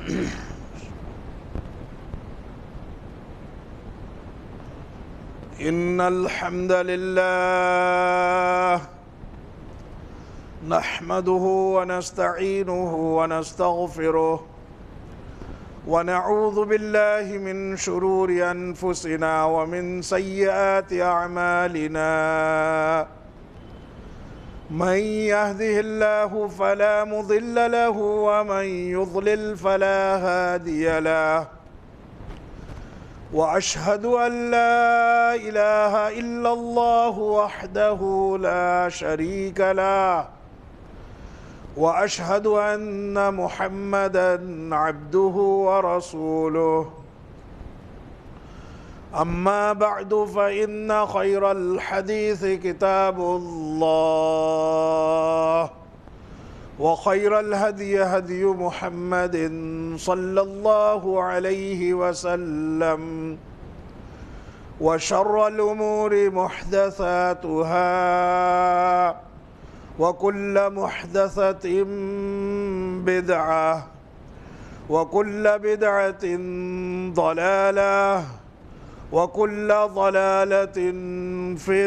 إن الحمد لله نحمده ونستعينه ونستغفره ونعوذ بالله من شرور أنفسنا ومن سيئات أعمالنا من يهده الله فلا مضل له ومن يضلل فلا هادي له وأشهد أن لا إله إلا الله وحده لا شريك له وأشهد أن محمدًا عبده ورسوله أما بعد فإن خير الحديث كتاب الله وخير الهدي هدي محمد صلى الله عليه وسلم وشر الأمور محدثاتها وكل محدثة بدعة وكل بدعة ضلالة وكل ضلالة في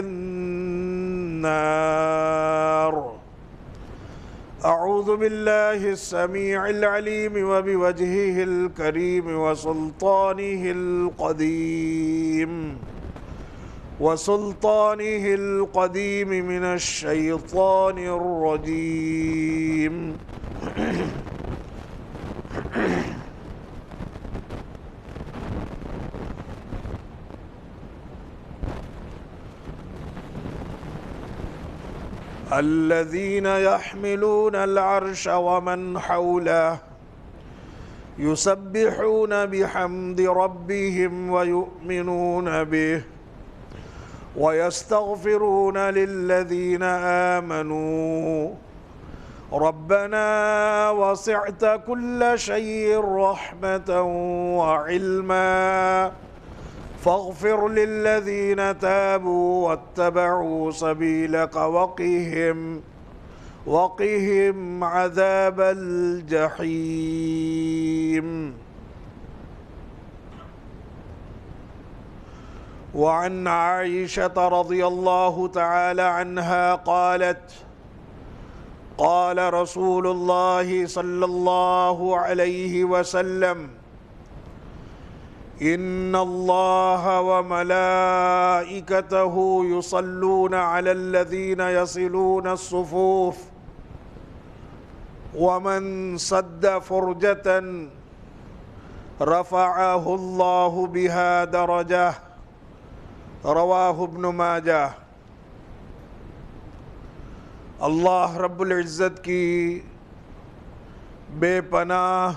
النار. أعوذ بالله السميع العليم وبوجهه الكريم وسلطانه القديم من الشيطان الرجيم. الذين يحملون العرش ومن حوله يسبحون بحمد ربهم ويؤمنون به ويستغفرون للذين آمنوا ربنا وسعت كل شيء رحمة وعلما فاغفر للذين تابوا واتبعوا سبيلك وقهم عذاب الجحيم. وعن عائشة رضي الله تعالى عنها قالت قال رسول الله صلى الله عليه وسلم إن الله وملائكته يصلون على الذين يصلون الصفوف ومن سد فرجة رفعه الله بها درجة. رواہ ابن ماجہ. اللہ رب العزت کی بے پناہ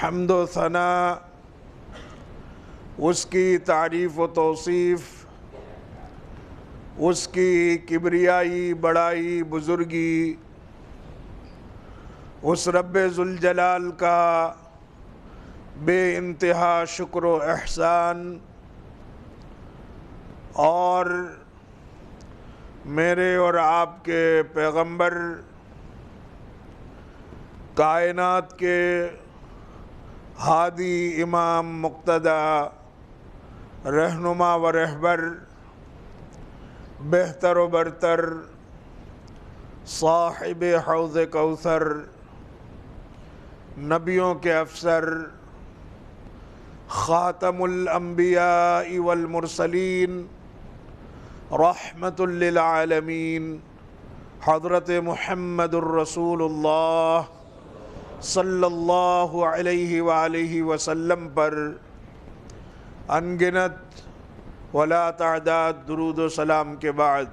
حمد و ثنا، اس کی تعریف و توصیف، اس کی کبریائی بڑائی بزرگی، اس رب ذوالجلال کا بے انتہا شکر و احسان، اور میرے اور آپ کے پیغمبر کائنات کے ہادی امام مقتدی رہنما و رہبر بہتر و برتر صاحب حوض کوثر نبیوں کے افسر خاتم الانبیاء والمرسلین رحمت للعالمین حضرت محمد الرسول اللہ صلی اللہ علیہ وآلہ وسلم پر انگنت ولا تعداد درود و سلام کے بعد،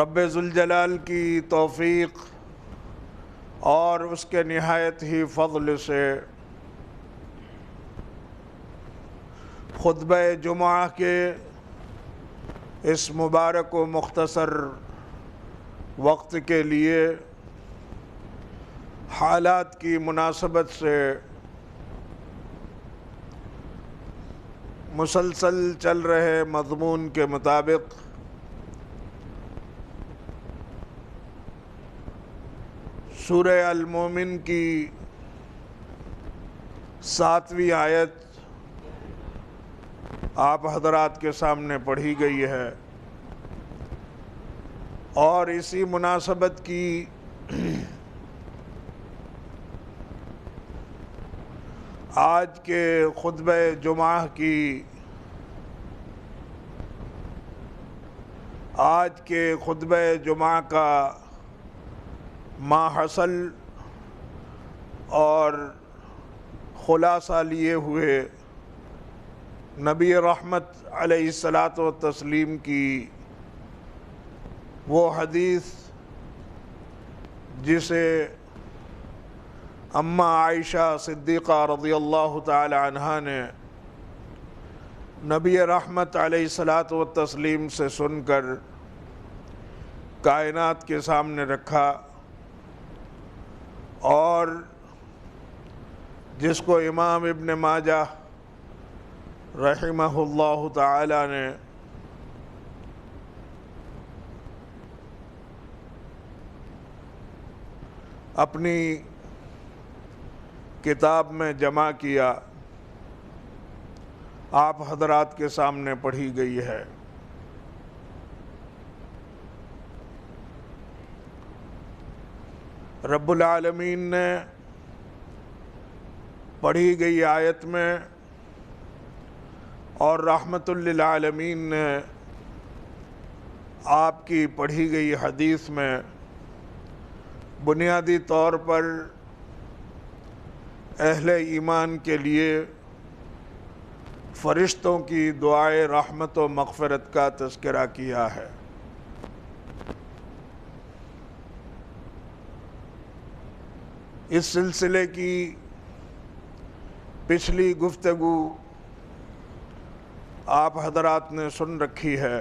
رب ذوالجلال کی توفیق اور اس کے نہایت ہی فضل سے خطبہ جمعہ کے اس مبارک و مختصر وقت کے لیے حالات کی مناسبت سے مسلسل چل رہے مضمون کے مطابق سورہ المومن کی 7ویں آیت آپ حضرات کے سامنے پڑھی گئی ہے، اور اسی مناسبت کی آج کے خطبہ جمعہ کی کا ماحصل اور خلاصہ لیے ہوئے نبی رحمت علیہ الصلاۃ والتسلیم کی وہ حدیث جسے اماں عائشہ صدیقہ رضی اللہ تعالی عنہا نے نبی رحمت علیہ الصلاۃ والتسلیم سے سن کر کائنات کے سامنے رکھا، اور جس کو امام ابن ماجہ رحمہ اللہ تعالی نے اپنی کتاب میں جمع کیا، آپ حضرات کے سامنے پڑھی گئی ہے۔ رب العالمین نے پڑھی گئی آیت میں اور رحمت للعالمین نے آپ کی پڑھی گئی حدیث میں بنیادی طور پر اہل ایمان کے لیے فرشتوں کی دعائے رحمت و مغفرت کا تذکرہ کیا ہے۔ اس سلسلے کی پچھلی گفتگو آپ حضرات نے سن رکھی ہے۔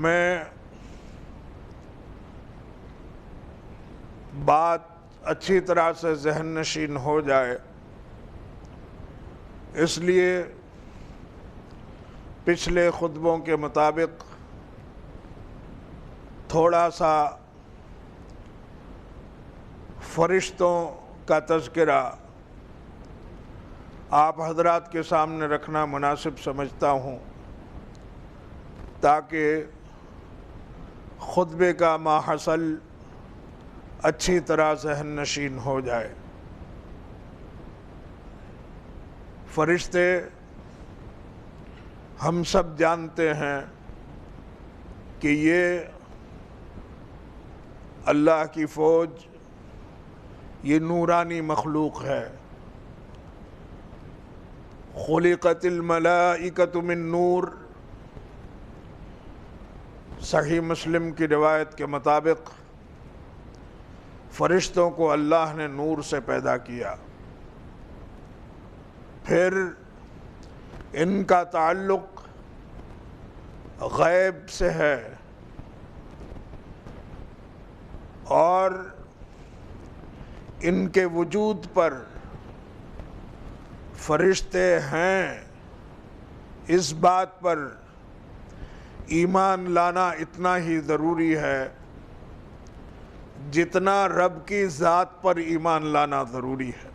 میں بات اچھی طرح سے ذہن نشین ہو جائے اس لیے پچھلے خطبوں کے مطابق تھوڑا سا فرشتوں کا تذکرہ آپ حضرات کے سامنے رکھنا مناسب سمجھتا ہوں، تاکہ خطبے کا ماحصل اچھی طرح ذہن نشین ہو جائے۔ فرشتے ہم سب جانتے ہیں کہ یہ اللہ کی فوج، یہ نورانی مخلوق ہے۔ خلقت الملائکۃ من نور، صحیح مسلم کی روایت کے مطابق فرشتوں کو اللہ نے نور سے پیدا کیا، پھر ان کا تعلق غیب سے ہے، اور ان کے وجود پر فرشتے ہیں اس بات پر ایمان لانا اتنا ہی ضروری ہے جتنا رب کی ذات پر ایمان لانا ضروری ہے،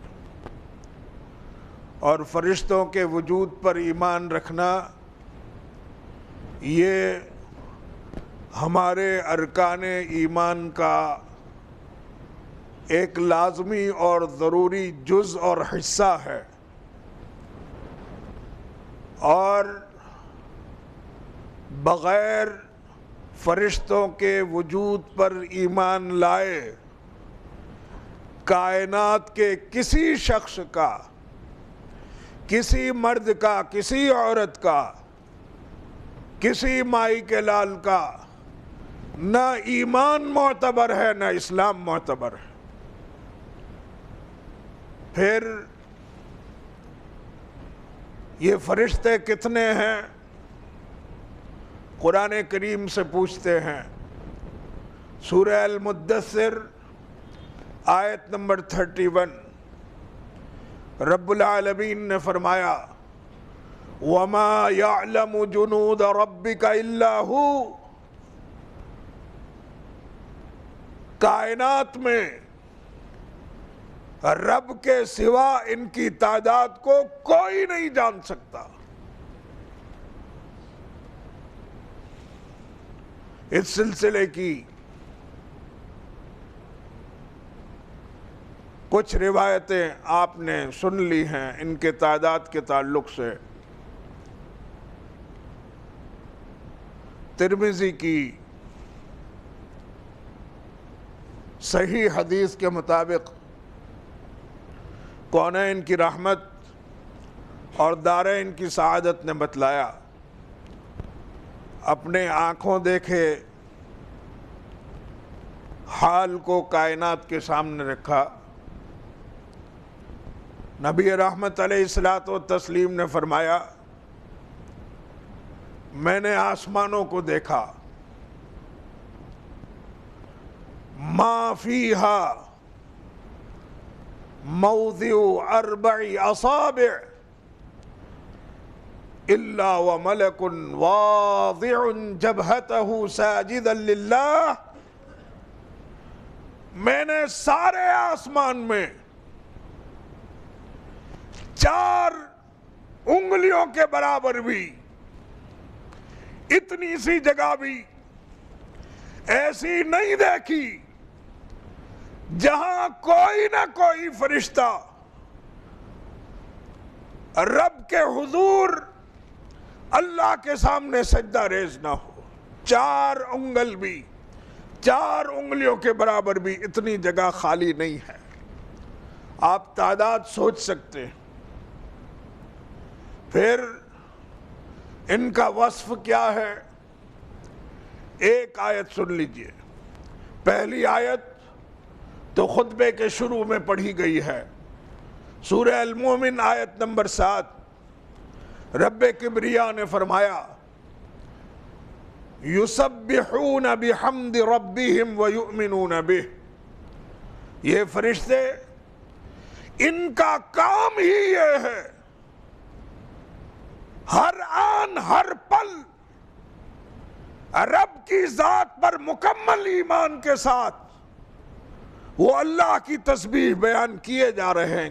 اور فرشتوں کے وجود پر ایمان رکھنا یہ ہمارے ارکان ایمان کا ایک لازمی اور ضروری جز اور حصہ ہے، اور بغیر فرشتوں کے وجود پر ایمان لائے کائنات کے کسی شخص کا، کسی مرد کا، کسی عورت کا، کسی مائی کے لال کا نہ ایمان معتبر ہے نہ اسلام معتبر ہے۔ پھر یہ فرشتے کتنے ہیں؟ قرآن کریم سے پوچھتے ہیں۔ سورہ المدثر آیت نمبر 31، رب العالمین نے فرمایا وَمَا يَعْلَمُ جُنُودَ رَبِّكَ إِلَّا هُوَ، کائنات میں رب کے سوا ان کی تعداد کو کوئی نہیں جان سکتا۔ اس سلسلے کی کچھ روایتیں آپ نے سن لی ہیں ان کے تعداد کے تعلق سے۔ ترمذی کی صحیح حدیث کے مطابق کونین کی رحمت اور دارین کی سعادت نے بتلایا، اپنے آنکھوں دیکھے حال کو کائنات کے سامنے رکھا۔ نبی رحمت علیہ الصلوۃ والتسلیم نے فرمایا، میں نے آسمانوں کو دیکھا، ما فیہا موضع 4 اصابع الا وملک واضع جبہتہ ساجدا للہ۔ میں نے سارے آسمان میں 4 انگلیوں کے برابر بھی، اتنی سی جگہ بھی ایسی نہیں دیکھی جہاں کوئی نہ کوئی فرشتہ رب کے حضور اللہ کے سامنے سجدہ ریز نہ ہو۔ 4 انگل بھی، 4 انگلیوں کے برابر بھی اتنی جگہ خالی نہیں ہے۔ آپ تعداد سوچ سکتے ہیں۔ پھر ان کا وصف کیا ہے؟ ایک آیت سن لیجئے۔ پہلی آیت تو خطبے کے شروع میں پڑھی گئی ہے، سورہ المومن آیت نمبر 7۔ رب کبریا نے فرمایا، یسبحون بحمد ربہم ویؤمنون بہ۔ یہ فرشتے، ان کا کام ہی یہ ہے، ہر آن ہر پل رب کی ذات پر مکمل ایمان کے ساتھ وہ اللہ کی تسبیح بیان کیے جا رہے ہیں۔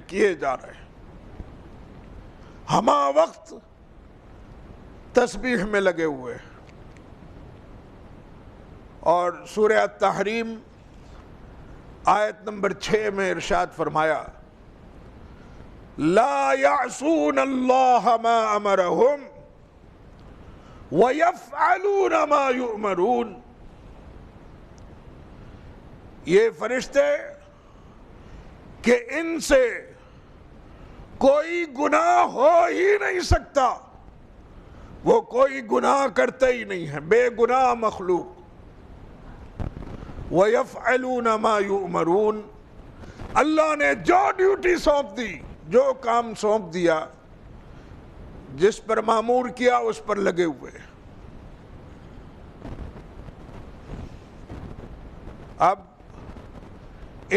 ہما وقت تسبیح میں لگے ہوئے ہیں۔ اور سورہ التحریم آیت نمبر 6 میں ارشاد فرمایا، لا يعصون اللہ ما امرہم وَيَفْعَلُونَ مَا يُؤْمَرُونَ۔ یہ فرشتے کہ ان سے کوئی گناہ ہو ہی نہیں سکتا، وہ کوئی گناہ کرتے ہی نہیں ہیں، بے گناہ مخلوق۔ وَيَفْعَلُونَ مَا يُؤْمَرُونَ، اللہ نے جو ڈیوٹی سونپ دی، جو کام سونپ دیا، جس پر مامور کیا اس پر لگے ہوئے۔ اب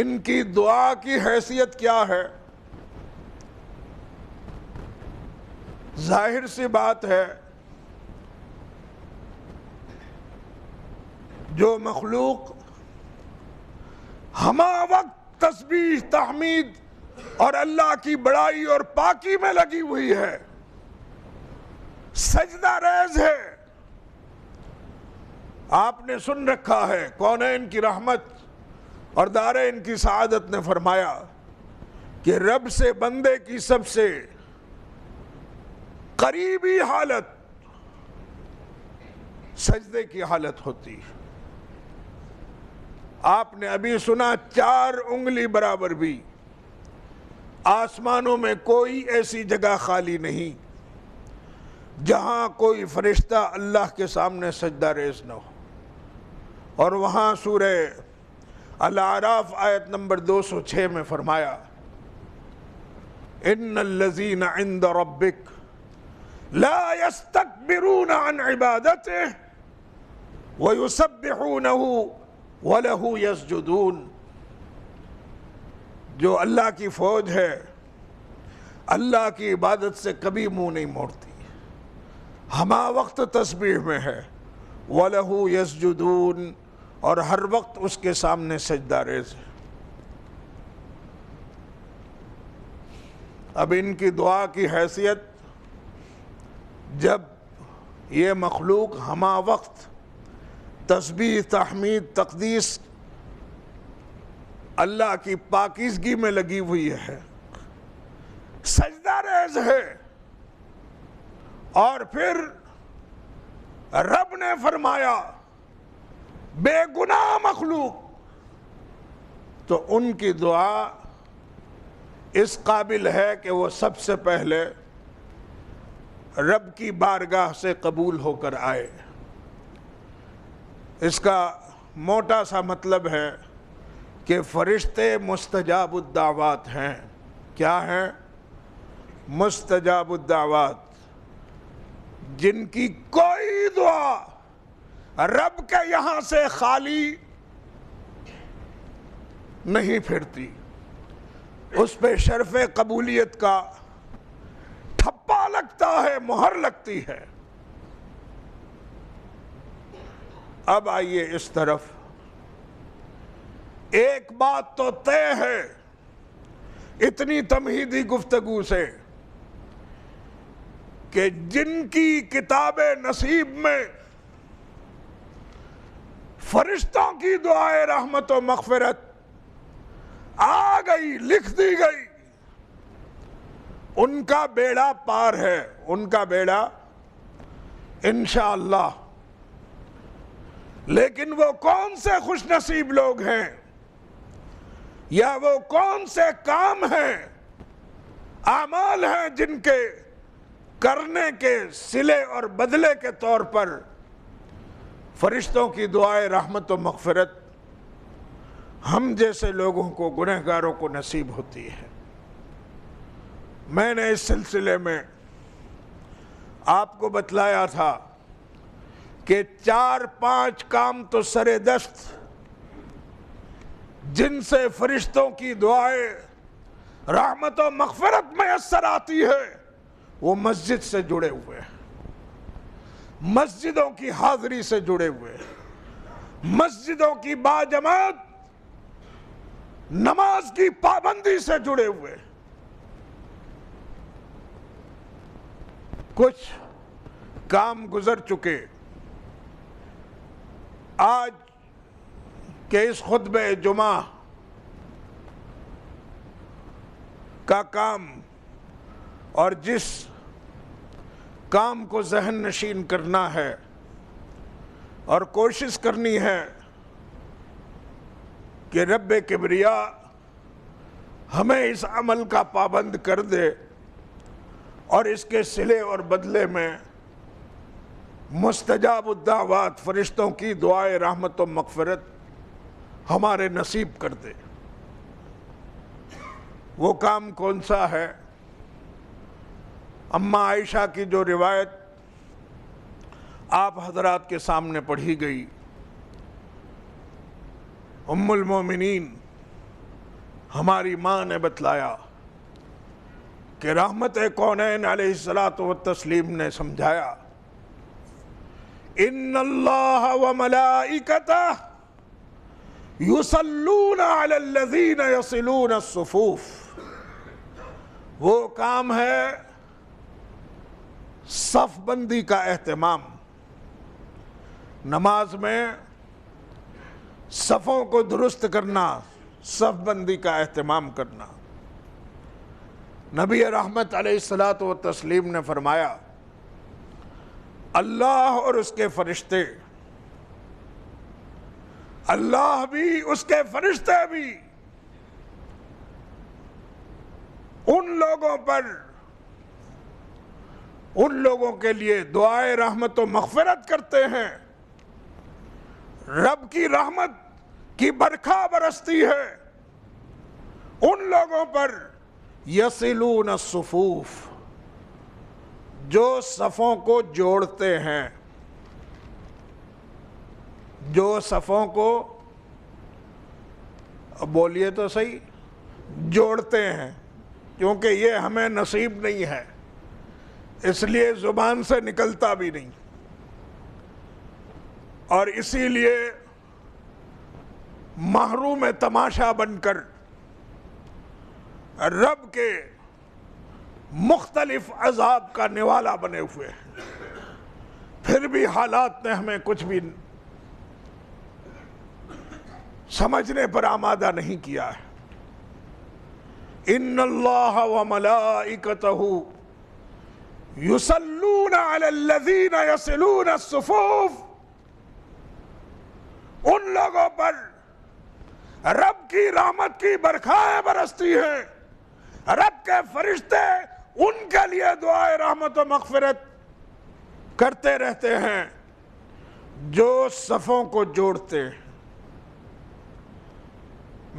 ان کی دعا کی حیثیت کیا ہے؟ ظاہر سی بات ہے، جو مخلوق ہما وقت تسبیح، تحمید اور اللہ کی بڑائی اور پاکی میں لگی ہوئی ہے، سجدہ ریز ہے۔ آپ نے سن رکھا ہے، کونین کی رحمت اور دارین کی سعادت نے فرمایا کہ رب سے بندے کی سب سے قریبی حالت سجدے کی حالت ہوتی ہے۔ آپ نے ابھی سنا 4 انگلی برابر بھی آسمانوں میں کوئی ایسی جگہ خالی نہیں جہاں کوئی فرشتہ اللہ کے سامنے سجدہ ریز نہ ہو۔ اور وہاں سورہ الاعراف آیت نمبر 206 میں فرمایا، ان الذین عند ربک لا يستکبرون عن عبادته ويسبحونه وله يسجدون۔ جو اللہ کی فوج ہے، اللہ کی عبادت سے کبھی منہ نہیں موڑتی، ہما وقت تسبیح میں ہے۔ وَلَهُ يَسْجُدُونَ، اور ہر وقت اس کے سامنے سجدہ ریز ہے۔ اب ان کی دعا کی حیثیت، جب یہ مخلوق ہمہ وقت تسبیح، تحمید، تقدیس، اللہ کی پاکیزگی میں لگی ہوئی ہے، سجدہ ریز ہے، اور پھر رب نے فرمایا بے گناہ مخلوق، تو ان کی دعا اس قابل ہے کہ وہ سب سے پہلے رب کی بارگاہ سے قبول ہو کر آئے۔ اس کا موٹا سا مطلب ہے کہ فرشتے مستجاب الدعوات ہیں۔ کیا ہیں؟ مستجاب الدعوات، جن کی کوئی دعا رب کے یہاں سے خالی نہیں پھرتی، اس پہ شرف قبولیت کا ٹھپا لگتا ہے، مہر لگتی ہے۔ اب آئیے اس طرف، ایک بات تو طے ہے اتنی تمہیدی گفتگو سے کہ جن کی کتاب نصیب میں فرشتوں کی دعائے رحمت و مغفرت آ گئی، لکھ دی گئی، ان کا بیڑا پار ہے، ان کا بیڑا انشاءاللہ۔ لیکن وہ کون سے خوش نصیب لوگ ہیں، یا وہ کون سے کام ہیں، اعمال ہیں، جن کے کرنے کے صلے اور بدلے کے طور پر فرشتوں کی دعائے رحمت و مغفرت ہم جیسے لوگوں کو، گنہگاروں کو نصیب ہوتی ہے۔ میں نے اس سلسلے میں آپ کو بتلایا تھا کہ 4-5 کام تو سر دست جن سے فرشتوں کی دعائیں رحمت و مغفرت میسر آتی ہے، وہ مسجد سے جڑے ہوئے ہیں، مسجدوں کی حاضری سے جڑے ہوئے ہیں، مسجدوں کی باجماعت نماز کی پابندی سے جڑے ہوئے ہیں۔ کچھ کام گزر چکے، آج کے اس خطبہ جمعہ کا کام، اور جس کام کو ذہن نشین کرنا ہے اور کوشش کرنی ہے کہ رب کبریا ہمیں اس عمل کا پابند کر دے، اور اس کے صلے اور بدلے میں مستجاب الدعوات فرشتوں کی دعائے رحمت و مغفرت ہمارے نصیب کر دے۔ وہ کام کون سا ہے؟ اماں عائشہ کی جو روایت آپ حضرات کے سامنے پڑھی گئی، ام المومنین ہماری ماں نے بتلایا کہ رحمت کونین علیہ الصلوۃ والتسلیم نے سمجھایا، ان اللہ وملائکتہ یصلون علی الذین یصلون الصفوف۔ وہ کام ہے صف بندی کا اہتمام، نماز میں صفوں کو درست کرنا، صف بندی کا اہتمام کرنا۔ نبی رحمت علیہ الصلوۃ والتسلیم نے فرمایا، اللہ اور اس کے فرشتے، اللہ بھی اس کے فرشتے بھی ان لوگوں پر، ان لوگوں کے لیے دعائے رحمت و مغفرت کرتے ہیں، رب کی رحمت کی برکھا برستی ہے ان لوگوں پر، یصلون الصفوف، جو صفوں کو جوڑتے ہیں، جو صفوں کو، بولیے تو صحیح، جوڑتے ہیں، کیونکہ یہ ہمیں نصیب نہیں ہے، اس لیے زبان سے نکلتا بھی نہیں، اور اسی لیے محروم تماشا بن کر رب کے مختلف عذاب کا نوالا بنے ہوئے ہیں، پھر بھی حالات نے ہمیں کچھ بھی سمجھنے پر آمادہ نہیں کیا ہے۔ ان اللہ وملائکتہ یصلون علی الذین یصلون الصفوف، ان لوگوں پر رب کی رحمت کی برکھائیں برستی ہیں، رب کے فرشتے ان کے لیے دعائے رحمت و مغفرت کرتے رہتے ہیں جو صفوں کو جوڑتے ہیں۔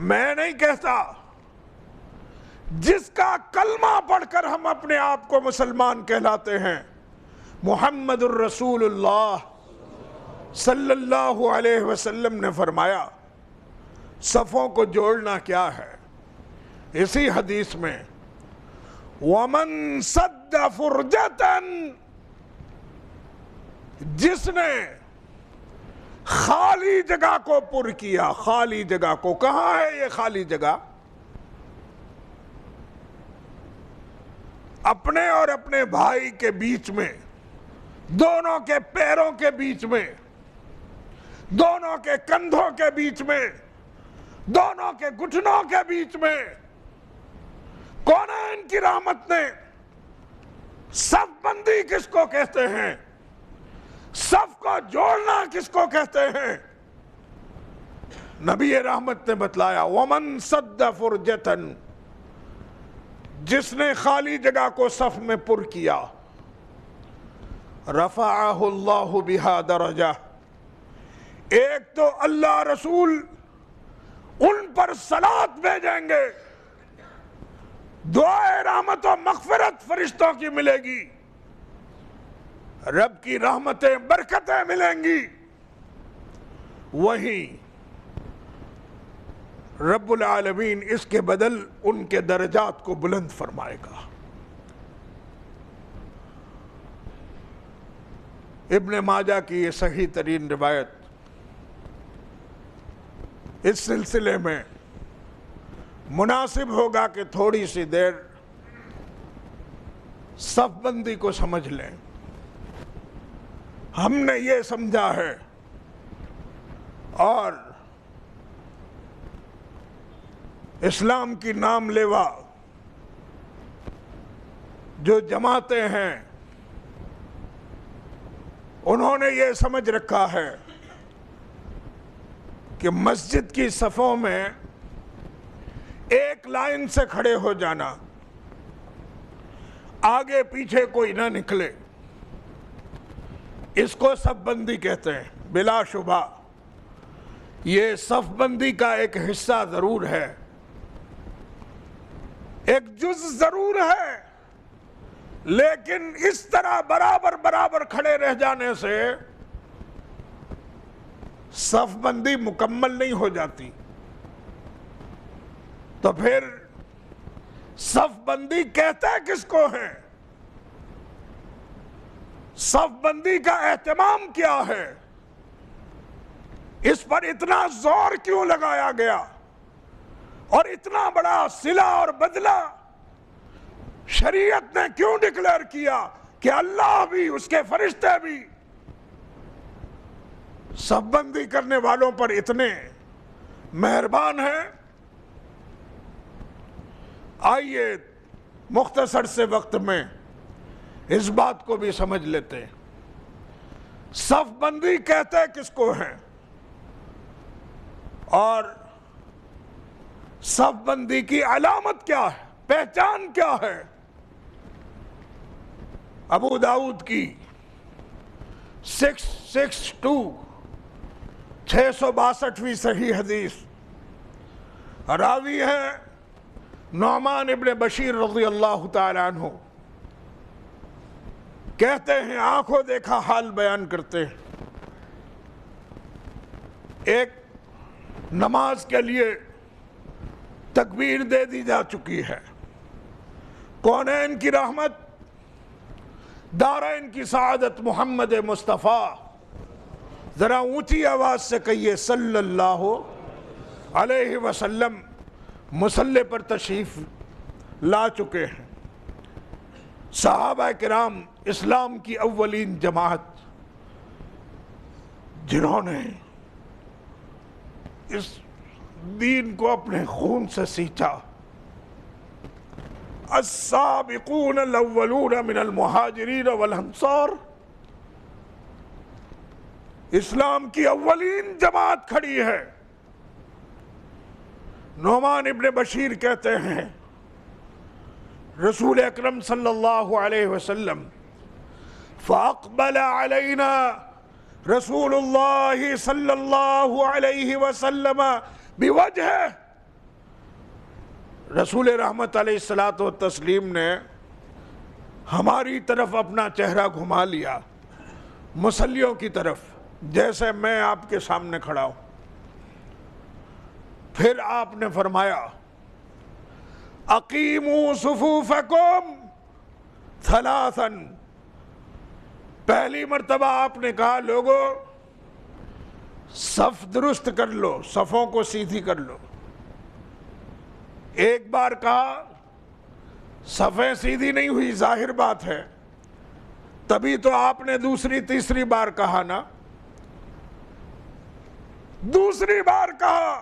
میں نہیں کہتا جس کا کلمہ پڑھ کر ہم اپنے آپ کو مسلمان کہلاتے ہیں، محمد الرسول اللہ صلی اللہ علیہ وسلم نے فرمایا صفوں کو جوڑنا کیا ہے۔ اسی حدیث میں وَمَن سَدَّ فُرْجَةً، جس نے خالی جگہ کو پر کیا، خالی جگہ کو، کہاں ہے یہ خالی جگہ؟ اپنے اور اپنے بھائی کے بیچ میں، دونوں کے پیروں کے بیچ میں، دونوں کے کندھوں کے بیچ میں، دونوں کے گھٹنوں کے بیچ میں۔ کونین کی رحمت نے صف بندی کس کو کہتے ہیں، صف کو جوڑنا کس کو کہتے ہیں؟ نبی رحمت نے بتلایا وَمَن سَدَّ فُرْجَةً، جس نے خالی جگہ کو صف میں پر کیا، رفعہ اللہ بہا درجہ، ایک تو اللہ رسول ان پر صلاۃ بھیجیں گے، دعائے رحمت و مغفرت فرشتوں کی ملے گی، رب کی رحمتیں برکتیں ملیں گی، وہیں رب العالمین اس کے بدل ان کے درجات کو بلند فرمائے گا۔ ابن ماجہ کی یہ صحیح ترین روایت، اس سلسلے میں مناسب ہوگا کہ تھوڑی سی دیر صف بندی کو سمجھ لیں۔ ہم نے یہ سمجھا ہے اور اسلام کی نام لیوا جو جماعتیں ہیں انہوں نے یہ سمجھ رکھا ہے کہ مسجد کی صفوں میں ایک لائن سے کھڑے ہو جانا، آگے پیچھے کوئی نہ نکلے، اس کو صف بندی کہتے ہیں۔ بلا شبہ یہ صف بندی کا ایک حصہ ضرور ہے، ایک جز ضرور ہے، لیکن اس طرح برابر برابر کھڑے رہ جانے سے صف بندی مکمل نہیں ہو جاتی۔ تو پھر صف بندی کہتے کس کو ہے؟ صف بندی کا اہتمام کیا ہے؟ اس پر اتنا زور کیوں لگایا گیا اور اتنا بڑا صلہ اور بدلہ شریعت نے کیوں ڈکلیئر کیا کہ اللہ بھی اس کے فرشتے بھی صف بندی کرنے والوں پر اتنے مہربان ہیں؟ آئیے مختصر سے وقت میں اس بات کو بھی سمجھ لیتے ہیں۔ صف بندی کہتے کس کو ہیں اور صف بندی کی علامت کیا ہے، پہچان کیا ہے؟ ابو داؤد کی 662 صحیح حدیث، راوی ہے نعمان ابن بشیر رضی اللہ تعالی عنہ، کہتے ہیں آنکھوں دیکھا حال بیان کرتے ہیں، ایک نماز کے لیے تکبیر دے دی جا چکی ہے، کونین کی رحمت، دارین کی سعادت محمد مصطفیٰ، ذرا اونچی آواز سے کہیے صلی اللہ علیہ وسلم مصلی پر تشریف لا چکے ہیں۔ صحابہ کرام اسلام کی اولین جماعت جنہوں نے اس دین کو اپنے خون سے سینچا۔ السابقون الاولون من المہاجرین والانصار، اسلام کی اولین جماعت کھڑی ہے۔ نعمان ابن بشیر کہتے ہیں رسول اکرم صلی اللہ علیہ وسلم فاقبل علینا رسول اللہ صلی اللہ علیہ وسلم بوجہ، رسول رحمت علیہ السلام نے ہماری طرف اپنا چہرہ گھما لیا، مصلیوں کی طرف، جیسے میں آپ کے سامنے کھڑا ہوں۔ پھر آپ نے فرمایا اقیموا صفوفکم ثلاثا، پہلی مرتبہ آپ نے کہا لوگو صف درست کر لو، صفوں کو سیدھی کر لو۔ ایک بار کہا صفیں سیدھی نہیں ہوئی، ظاہر بات ہے، تبھی تو آپ نے دوسری تیسری بار کہا نا۔ دوسری بار کہا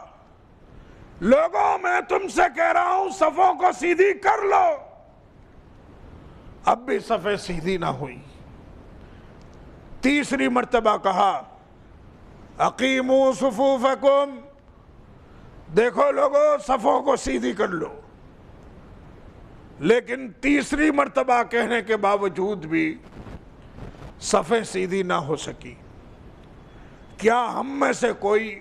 لوگوں میں تم سے کہہ رہا ہوں صفوں کو سیدھی کر لو، اب بھی صفیں سیدھی نہ ہوئی۔ تیسری مرتبہ کہا اقیموا صفوفکم، دیکھو لوگو صفوں کو سیدھی کر لو، لیکن تیسری مرتبہ کہنے کے باوجود بھی صفیں سیدھی نہ ہو سکی۔ کیا ہم میں سے کوئی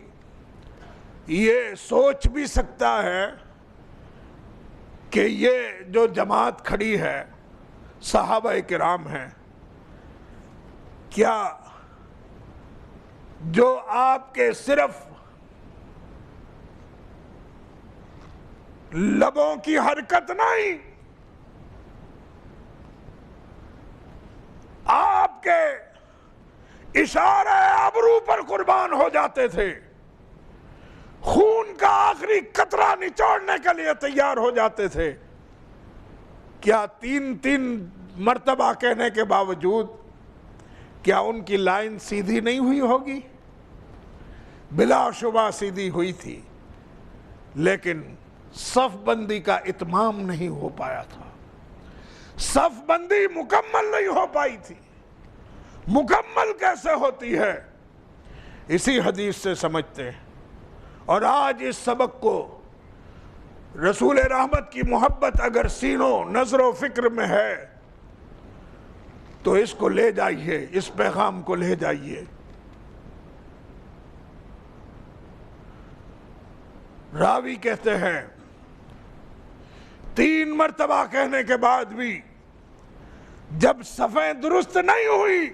یہ سوچ بھی سکتا ہے کہ یہ جو جماعت کھڑی ہے صحابہ کرام ہیں، کیا جو آپ کے صرف لبوں کی حرکت نہیں، آپ کے اشارہ ابرو پر قربان ہو جاتے تھے، خون کا آخری قطرہ نچوڑنے کے لیے تیار ہو جاتے تھے، کیا تین مرتبہ کہنے کے باوجود کیا ان کی لائن سیدھی نہیں ہوئی ہوگی؟ بلا شبہ سیدھی ہوئی تھی، لیکن صف بندی کا اتمام نہیں ہو پایا تھا، صف بندی مکمل نہیں ہو پائی تھی۔ مکمل کیسے ہوتی ہے؟ اسی حدیث سے سمجھتے ہیں۔ اور آج اس سبق کو رسول رحمت کی محبت اگر سینوں نظر و فکر میں ہے تو اس کو لے جائیے، اس پیغام کو لے جائیے۔ راوی کہتے ہیں 3 مرتبہ کہنے کے بعد بھی جب صفیں درست نہیں ہوئی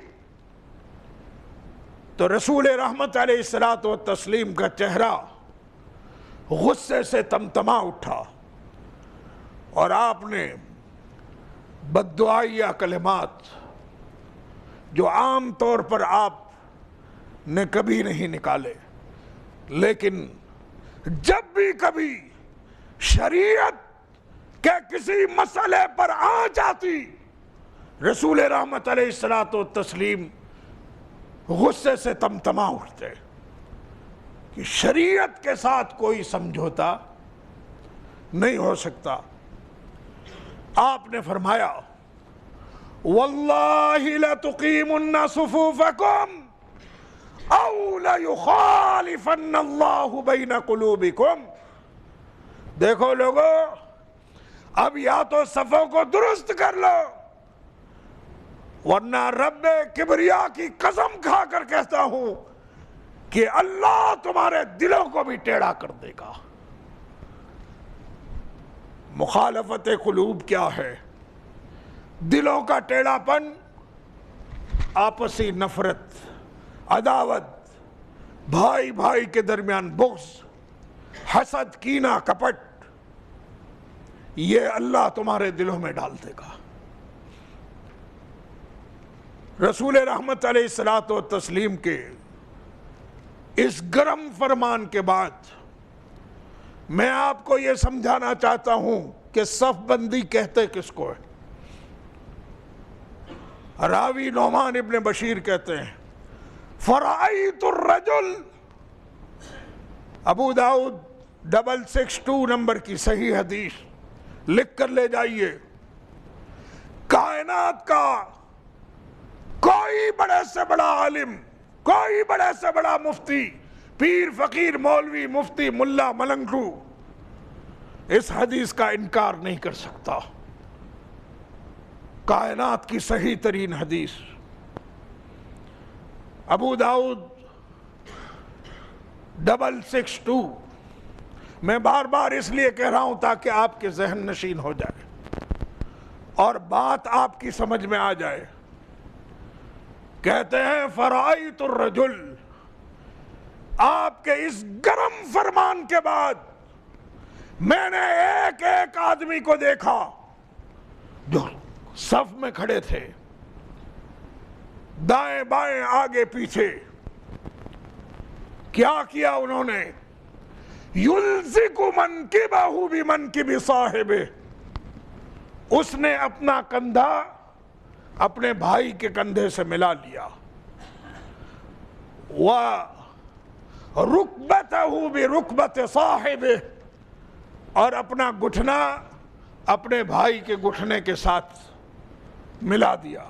تو رسول رحمت علیہ السلام کا چہرہ غصے سے تمتما اٹھا، اور آپ نے بددعائیہ کلمات جو عام طور پر آپ نے کبھی نہیں نکالے، لیکن جب بھی کبھی شریعت کے کسی مسئلے پر آنچ آتی، رسول رحمت علیہ السلام غصے سے تمتما اٹھتے کہ شریعت کے ساتھ کوئی سمجھوتا نہیں ہو سکتا۔ آپ نے فرمایا واللہ لتقیمن صفوفکم او لیخالفن اللہ بین قلوبکم، دیکھو لوگو اب یا تو صفوں کو درست کر لو، ورنہ رب کبریا کی قسم کھا کر کہتا ہوں کہ اللہ تمہارے دلوں کو بھی ٹیڑھا کر دے گا۔ مخالفت قلوب کیا ہے؟ دلوں کا ٹیڑھا پن، آپسی نفرت، عداوت، بھائی بھائی کے درمیان بغض، حسد، کینہ، کپٹ، یہ اللہ تمہارے دلوں میں ڈال دے گا۔ رسول رحمت علیہ السلام کے اس گرم فرمان کے بعد میں آپ کو یہ سمجھانا چاہتا ہوں کہ صف بندی کہتے کس کو ہے؟ راوی نعمان ابن بشیر کہتے ہیں فرأیت الرجل، ابو داؤد 662 نمبر کی صحیح حدیث، لکھ کر لے جائیے، کائنات کا کوئی بڑے سے بڑا عالم، کوئی بڑے سے بڑا مفتی، پیر فقیر مولوی مفتی ملا ملنگو اس حدیث کا انکار نہیں کر سکتا۔ کائنات کی صحیح ترین حدیث، ابو داؤد 662۔ میں بار بار اس لیے کہہ رہا ہوں تاکہ آپ کے ذہن نشین ہو جائے اور بات آپ کی سمجھ میں آ جائے۔ کہتے ہیں فرائیت الرجل، آپ کے اس گرم فرمان کے بعد میں نے ایک ایک آدمی کو دیکھا جو صف میں کھڑے تھے، دائیں بائیں آگے پیچھے۔ کیا کیا انہوں نے؟ یلزق منکبہ بمنکب صاحبہ، اس نے اپنا کندھا اپنے بھائی کے کندھے سے ملا لیا، وَرُكْبَتَهُ بِرُكْبَتِ صَاحِبِهِ، اور اپنا گھٹنا اپنے بھائی کے گھٹنے کے ساتھ ملا دیا،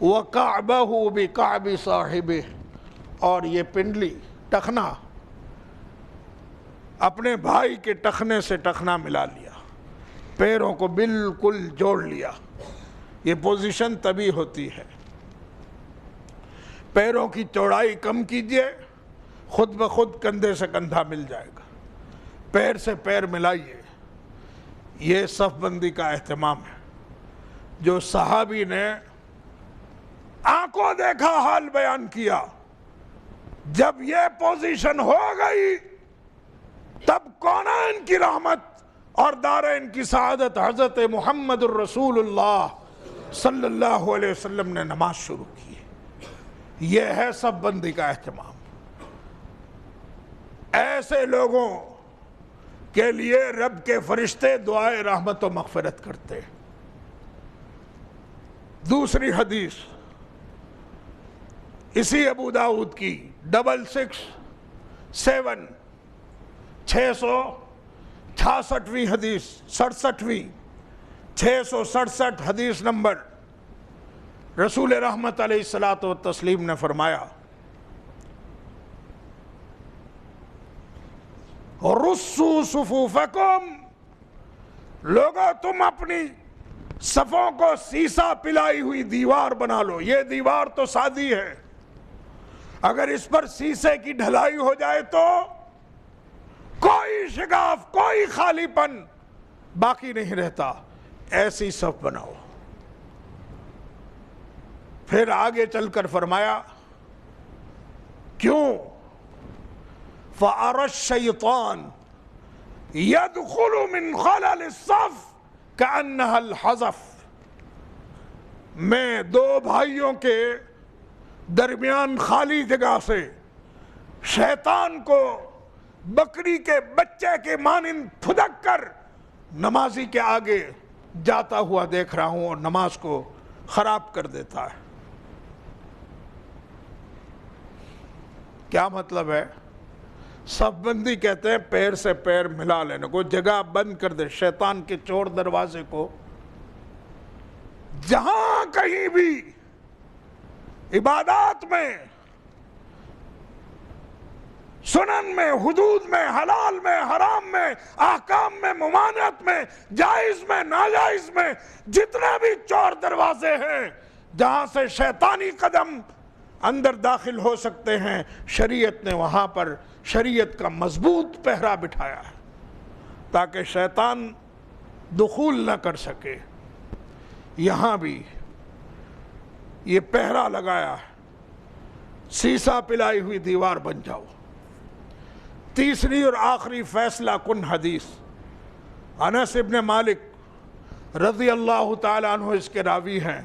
وَكَعْبَهُ بِكَعْبِ صَاحِبِهِ، اور یہ پنڈلی ٹخنا اپنے بھائی کے ٹخنے سے ٹخنا ملا لیا، پیروں کو بالکل جوڑ لیا۔ یہ پوزیشن تبھی ہوتی ہے، پیروں کی چوڑائی کم کیجئے، خود بخود کندھے سے کندھا مل جائے گا، پیر سے پیر ملائیے۔ یہ صف بندی کا اہتمام ہے جو صحابی نے آنکھوں دیکھا حال بیان کیا۔ جب یہ پوزیشن ہو گئی تب کونین کی رحمت اور دارین کی سعادت حضرت محمد الرسول اللہ صلی اللہ علیہ وسلم نے نماز شروع کی۔ یہ ہے صف بندی کا اہتمام۔ ایسے لوگوں کے لیے رب کے فرشتے دعائے رحمت و مغفرت کرتے۔ دوسری حدیث اسی ابو داؤد کی 667 666ویں حدیث، 67ویں 667 حدیث نمبر، رسول رحمت علیہ الصلوۃ والتسلیم نے فرمایا رُصُّوا صُفُوفَكُمْ، لوگوں تم اپنی صفوں کو سیسا پلائی ہوئی دیوار بنا لو۔ یہ دیوار تو سادی ہے، اگر اس پر سیسے کی ڈھلائی ہو جائے تو کوئی شگاف، کوئی خالی پن باقی نہیں رہتا۔ ایسی صف بناؤ۔ پھر آگے چل کر فرمایا کیوں؟ فَأَرَى الشَّيْطَانِ يَدْخُلُ مِنْ خَلَلِ الصَّفِ كَأَنَّهَا الْحَزَفِ، میں دو بھائیوں کے درمیان خالی جگہ سے شیطان کو بکری کے بچے کے مانند پھدک کر نمازی کے آگے جاتا ہوا دیکھ رہا ہوں اور نماز کو خراب کر دیتا ہے۔ کیا مطلب ہے؟ صف بندی کہتے ہیں پیر سے پیر ملا لینے کو، جگہ بند کر دے شیطان کے چور دروازے کو۔ جہاں کہیں بھی عبادات میں، سنن میں، حدود میں، حلال میں، حرام میں، احکام میں، ممانعت میں، جائز میں، ناجائز میں، جتنے بھی چور دروازے ہیں جہاں سے شیطانی قدم اندر داخل ہو سکتے ہیں، شریعت نے وہاں پر شریعت کا مضبوط پہرا بٹھایا ہے تاکہ شیطان دخول نہ کر سکے۔ یہاں بھی یہ پہرا لگایا ہے، سیسا پلائی ہوئی دیوار بن جاؤ۔ تیسری اور آخری فیصلہ کن حدیث، انس ابن مالک رضی اللہ تعالیٰ عنہ اس کے راوی ہیں،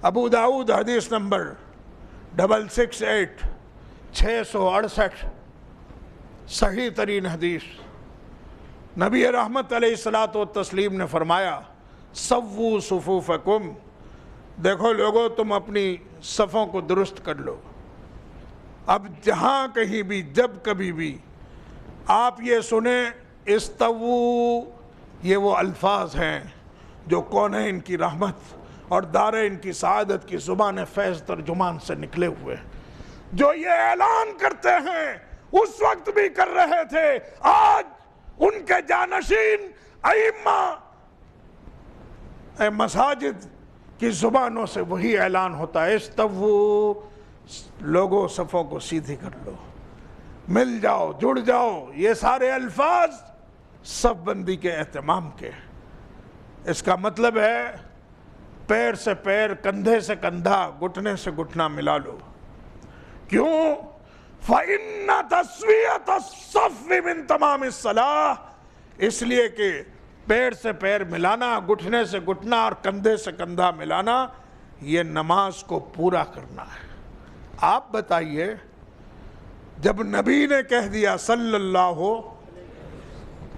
ابو داؤد حدیث نمبر 668 668 صحیح ترین حدیث، نبی رحمت علیہ الصلوۃ والتسلیم نے فرمایا سووا صفوفکم، دیکھو لوگو تم اپنی صفوں کو درست کر لو۔ اب جہاں کہیں بھی جب کبھی بھی آپ یہ سنیں استووا، یہ وہ الفاظ ہیں جو کونین کی رحمت اور دارین کی سعادت کی زبان فیض ترجمان سے نکلے ہوئے، جو یہ اعلان کرتے ہیں اس وقت بھی کر رہے تھے، آج ان کے جانشین ائمہ مساجد کی زبانوں سے وہی اعلان ہوتا ہے استووا، لوگوں صفوں کو سیدھی کر لو، مل جاؤ، جڑ جاؤ۔ یہ سارے الفاظ صف بندی کے اہتمام کے، اس کا مطلب ہے پیر سے پیر، کندھے سے کندھا، گھٹنے سے گھٹنا ملا لو۔ کیوں؟ فَإِنَّ تَسْوِيَةَ الصَّفِّ مِن تَمَامِ الصَّلَاةِ، اس لیے کہ پیر سے پیر ملانا، گھٹنے سے گھٹنا اور کندھے سے کندھا ملانا یہ نماز کو پورا کرنا ہے۔ آپ بتائیے جب نبی نے کہہ دیا صلی اللہ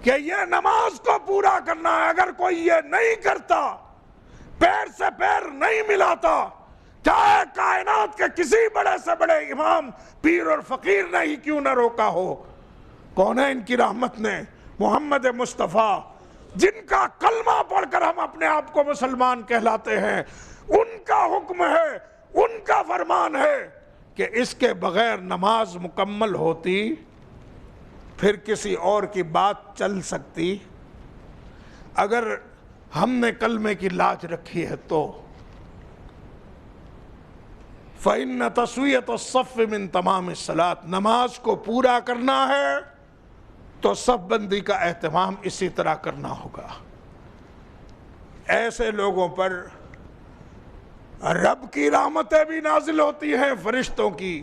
کہ یہ نماز کو پورا کرنا ہے، اگر کوئی یہ نہیں کرتا، پیر سے پیر نہیں ملاتا، چاہے کائنات کے کسی بڑے سے بڑے امام، پیر اور فقیر نے ہی کیوں نہ روکا ہو، کونین کی رحمت نے محمد مصطفیٰ جن کا کلمہ پڑھ کر ہم اپنے آپ کو مسلمان کہلاتے ہیں، ان کا حکم ہے، ان کا فرمان ہے کہ اس کے بغیر نماز مکمل ہوتی، پھر کسی اور کی بات چل سکتی؟ اگر ہم نے کلمے کی لاج رکھی ہے تو فَإِنَّ تَسْوِيَةَ الصَّفِّ مِن تَمَامِ الصَّلَاةِ، نماز کو پورا کرنا ہے تو صف بندی کا اہتمام اسی طرح کرنا ہوگا۔ ایسے لوگوں پر رب کی رحمتیں بھی نازل ہوتی ہیں، فرشتوں کی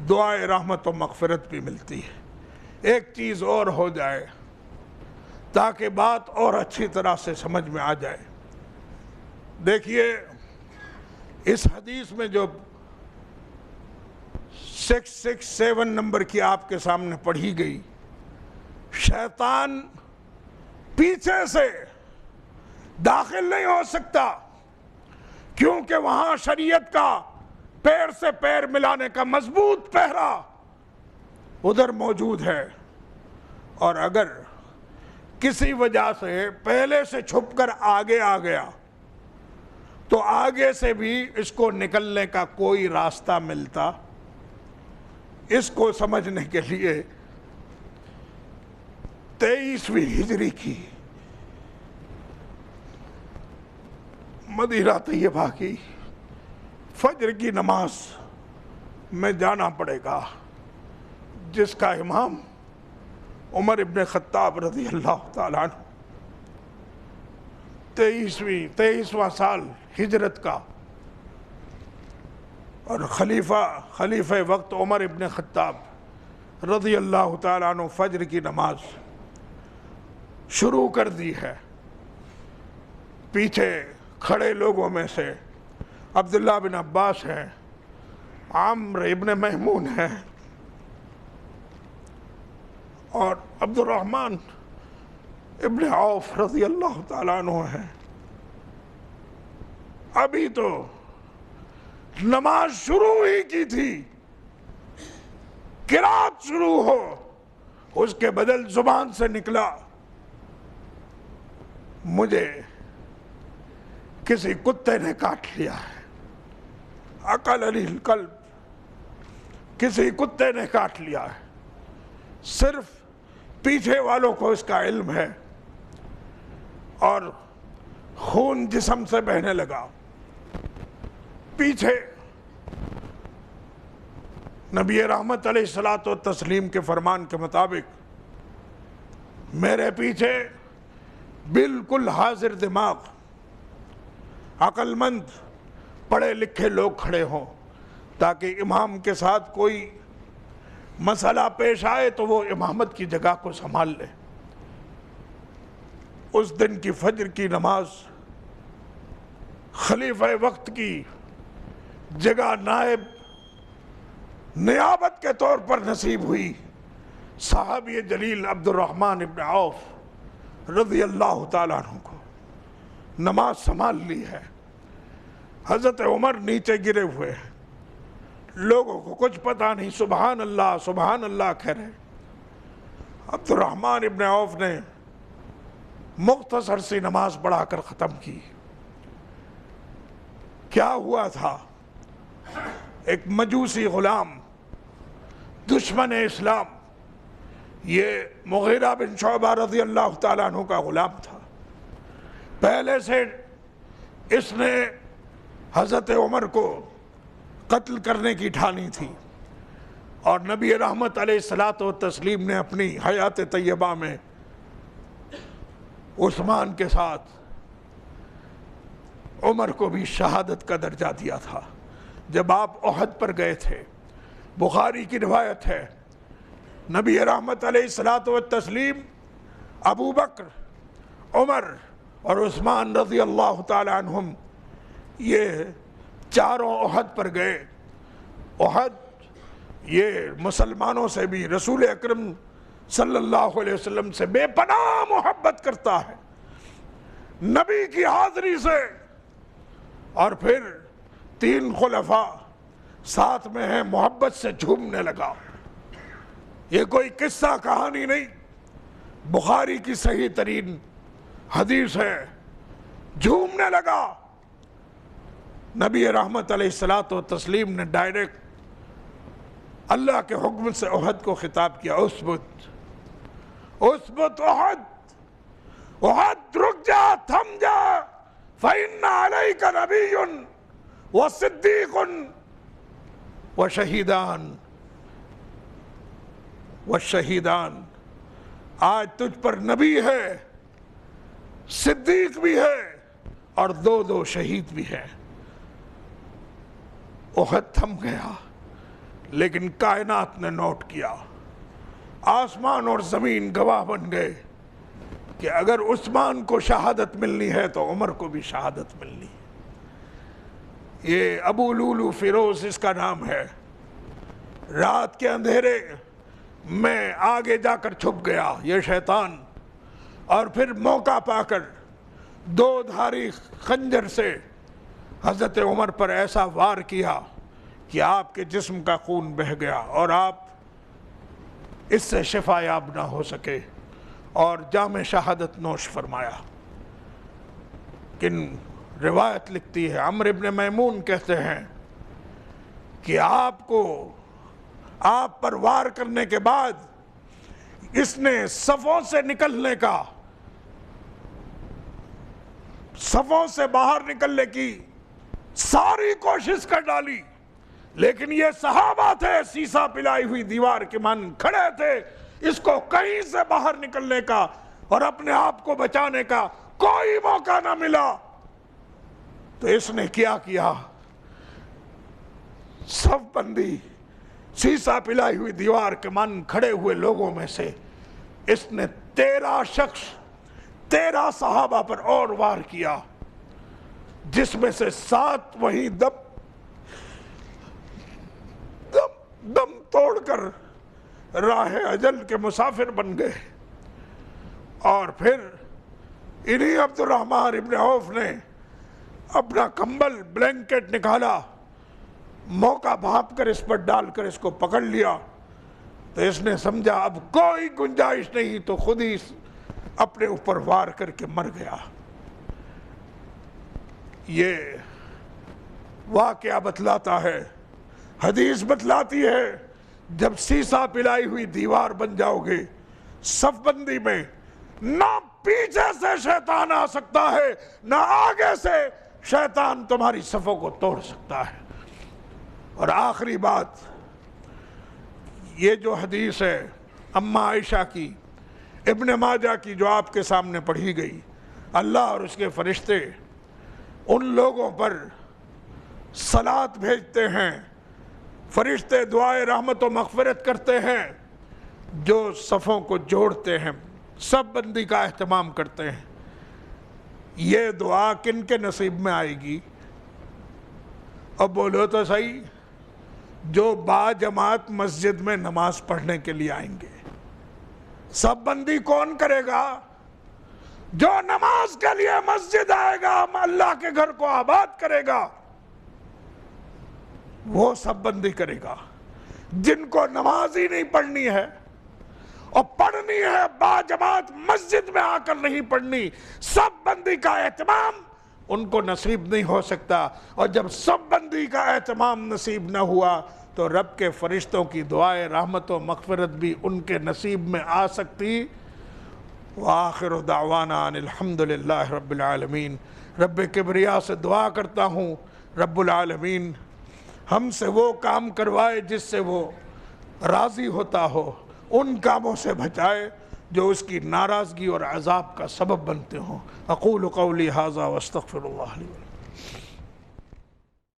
دعائے رحمت و مغفرت بھی ملتی ہے۔ ایک چیز اور ہو جائے تاکہ بات اور اچھی طرح سے سمجھ میں آ جائے۔ دیکھیے اس حدیث میں جو 667 نمبر کی آپ کے سامنے پڑھی گئی، شیطان پیچھے سے داخل نہیں ہو سکتا، کیونکہ وہاں شریعت کا پیر سے پیر ملانے کا مضبوط پہرا ادھر موجود ہے، اور اگر کسی وجہ سے پہلے سے چھپ کر آگے آ گیا تو آگے سے بھی اس کو نکلنے کا کوئی راستہ ملتا۔ اس کو سمجھنے کے لیے 23ویں ہجری کی مدینہ طیبہ کی فجر کی نماز میں جانا پڑے گا، جس کا امام عمر ابن خطاب رضی اللہ تعالیٰ عنہ 23واں سال ہجرت کا، اور خلیفہ وقت عمر ابن خطاب رضی اللہ تعالیٰ عنہ فجر کی نماز شروع کر دی ہے۔ پیچھے کھڑے لوگوں میں سے عبداللہ بن عباس ہیں، عمرو ابن محمون ہیں، اور عبد الرحمن ابن عوف رضی اللہ تعالیٰ عنہ ہیں۔ ابھی تو نماز شروع ہی کی تھی، قرات شروع ہو اس کے بدل زبان سے نکلا مجھے کسی کتے نے کاٹ لیا ہے، اقلنی الکلب، کسی کتے نے کاٹ لیا ہے۔ صرف پیچھے والوں کو اس کا علم ہے، اور خون جسم سے بہنے لگا۔ پیچھے نبی رحمت علیہ الصلوۃ والتسلیم کے فرمان کے مطابق میرے پیچھے بالکل حاضر دماغ عقل مند پڑھے لکھے لوگ کھڑے ہوں، تاکہ امام کے ساتھ کوئی مسئلہ پیش آئے تو وہ امامت کی جگہ کو سنبھال لے۔ اس دن کی فجر کی نماز خلیفہ وقت کی جگہ نائب نیابت کے طور پر نصیب ہوئی صحابی جلیل عبد الرحمن ابن عوف رضی اللہ تعالیٰ عنہ کو نماز سنبھال لی ہے، حضرت عمر نیچے گرے ہوئے ہیں، لوگوں کو کچھ پتہ نہیں، سبحان اللہ کہہ رہے۔ عبد الرحمن ابن عوف نے مختصر سی نماز پڑھا کر ختم کی۔ کیا ہوا تھا؟ ایک مجوسی غلام، دشمن اسلام، یہ مغیرہ بن شعبہ رضی اللہ تعالیٰ عنہ کا غلام تھا، پہلے سے اس نے حضرت عمر کو قتل کرنے کی ٹھانی تھی، اور نبی رحمت علیہ الصلاۃ والتسلیم نے اپنی حیات طیبہ میں عثمان کے ساتھ عمر کو بھی شہادت کا درجہ دیا تھا جب آپ احد پر گئے تھے۔ بخاری کی روایت ہے، نبی رحمت علیہ الصلاۃ والتسلیم ابو بکر، عمر اور عثمان رضی اللہ تعالی عنہم یہ چاروں احد پر گئے۔ احد یہ مسلمانوں سے بھی رسول اکرم صلی اللہ علیہ وسلم سے بے پناہ محبت کرتا ہے، نبی کی حاضری سے، اور پھر 3 خلفاء ساتھ میں ہیں، محبت سے جھومنے لگا۔ یہ کوئی قصہ کہانی نہیں، بخاری کی صحیح ترین حدیث ہے، جھومنے لگا۔ نبی رحمت علیہ الصلاۃ والتسلیم نے ڈائریکٹ اللہ کے حکم سے احد کو خطاب کیا، اثبت احد، احد رک جا، تھم جا، فإن علیک نبی وصدیق وشہیدان، آج تجھ پر نبی ہے، صدیق بھی ہے، اور 2 شہید بھی ہیں۔ احد تھم گیا، لیکن کائنات نے نوٹ کیا، آسمان اور زمین گواہ بن گئے کہ اگر عثمان کو شہادت ملنی ہے تو عمر کو بھی شہادت ملنی ہے۔ یہ ابو لولو فیروز اس کا نام ہے۔ رات کے اندھیرے میں آگے جا کر چھپ گیا یہ شیطان، اور پھر موقع پا کر 2 دھاری خنجر سے حضرت عمر پر ایسا وار کیا کہ آپ کے جسم کا خون بہہ گیا اور آپ اس سے شفا یاب نہ ہو سکے، اور جام شہادت نوش فرمایا۔ کن روایت لکھتی ہے، عمرو ابن میمون کہتے ہیں کہ آپ پر وار کرنے کے بعد اس نے صفوں سے نکلنے کا، صفوں سے باہر نکلنے کی ساری کوشش کر ڈالی، لیکن یہ صحابہ تھے سیسا پلائی ہوئی دیوار کے مانند کھڑے تھے، اس کو کہیں سے باہر نکلنے کا اور اپنے آپ کو بچانے کا کوئی موقع نہ ملا۔ تو اس نے کیا صف بندی، سیسا پلائی ہوئی دیوار کے مانند کھڑے ہوئے لوگوں میں سے اس نے 13 صحابہ پر اور وار کیا، جس میں سے 7 وہیں دم توڑ کر راہ اجل کے مسافر بن گئے۔ اور پھر انہی عبد الرحمن ابن عوف نے اپنا کمبل، بلینکٹ نکالا، موقع بھانپ کر اس پر ڈال کر اس کو پکڑ لیا، تو اس نے سمجھا اب کوئی گنجائش نہیں، تو خود ہی اپنے اوپر وار کر کے مر گیا۔ یہ واقعہ بتلاتا ہے، حدیث بتلاتی ہے، جب سیسا پلائی ہوئی دیوار بن جاؤ گے صف بندی میں، نہ پیچھے سے شیطان آ سکتا ہے، نہ آگے سے شیطان تمہاری صفوں کو توڑ سکتا ہے۔ اور آخری بات، یہ جو حدیث ہے اماں عائشہ کی، ابن ماجہ کی، جو آپ کے سامنے پڑھی گئی، اللہ اور اس کے فرشتے ان لوگوں پر صلات بھیجتے ہیں، فرشتے دعائے رحمت و مغفرت کرتے ہیں جو صفوں کو جوڑتے ہیں، سب بندی کا اہتمام کرتے ہیں۔ یہ دعا کن کے نصیب میں آئے گی؟ اب بولو تو صحیح، جو با جماعت مسجد میں نماز پڑھنے کے لیے آئیں گے۔ سب بندی کون کرے گا؟ جو نماز کے لیے مسجد آئے گا، اللہ کے گھر کو آباد کرے گا، وہ سب بندی کرے گا۔ جن کو نماز ہی نہیں پڑھنی ہے اور پڑھنی ہے با جماعت مسجد میں آ کر نہیں پڑھنی، سب بندی کا اہتمام ان کو نصیب نہیں ہو سکتا۔ اور جب سب بندی کا اہتمام نصیب نہ ہوا تو رب کے فرشتوں کی دعائیں رحمت و مغفرت بھی ان کے نصیب میں آ سکتی۔ وآخر دعوانا ان الحمدللہ رب العالمین۔ رب کبریا سے دعا کرتا ہوں رب العالمین ہم سے وہ کام کروائے جس سے وہ راضی ہوتا ہو، ان کاموں سے بچائے جو اس کی ناراضگی اور عذاب کا سبب بنتے ہوں۔ اقول قولی ھذا واستغفر اللہ لی ولکم۔